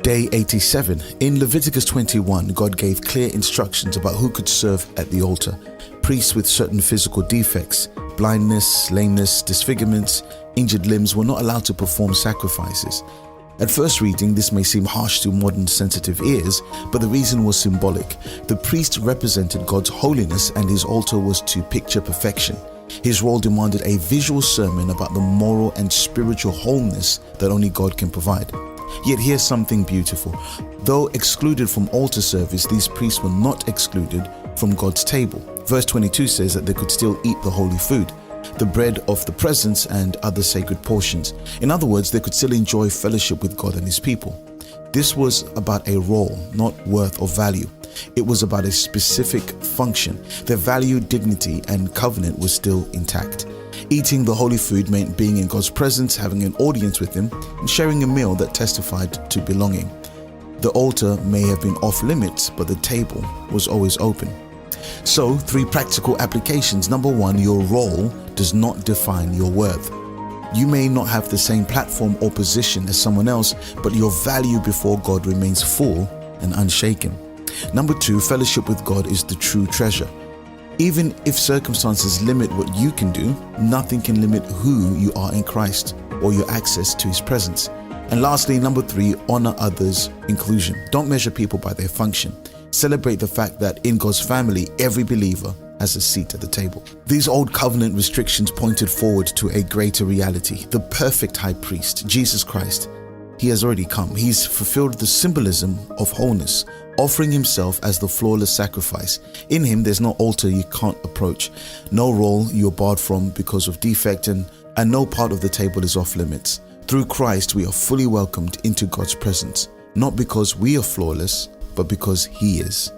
Day 87. In Leviticus 21, God gave clear instructions about who could serve at the altar. Priests with certain physical defects, blindness, lameness, disfigurements, injured limbs were not allowed to perform sacrifices. At first reading, this may seem harsh to modern sensitive ears, but the reason was symbolic. The priest represented God's holiness and his altar was to picture perfection. His role demanded a visual sermon about the moral and spiritual wholeness that only God can provide. Yet here's something beautiful. Though excluded from altar service, these priests were not excluded from God's table. Verse 22 says that they could still eat the holy food, the bread of the presence and other sacred portions. In other words, they could still enjoy fellowship with God and his people. This was about a role, not worth or value. It was about a specific function. Their value, dignity, and covenant was still intact. Eating the holy food meant being in God's presence, having an audience with him, and sharing a meal that testified to belonging. The altar may have been off limits, but the table was always open. So, 3 practical applications. Number 1, your role does not define your worth. You may not have the same platform or position as someone else, but your value before God remains full and unshaken. Number 2, fellowship with God is the true treasure. Even if circumstances limit what you can do, nothing can limit who you are in Christ or your access to his presence. And lastly, number 3, honor others' inclusion. Don't measure people by their function. Celebrate the fact that in God's family, every believer has a seat at the table. These old covenant restrictions pointed forward to a greater reality, the perfect high priest, Jesus Christ. He has already come. He's fulfilled the symbolism of wholeness, offering himself as the flawless sacrifice. In him, there's no altar you can't approach, no role you're barred from because of defect, and no part of the table is off limits. Through Christ, we are fully welcomed into God's presence, not because we are flawless, but because he is.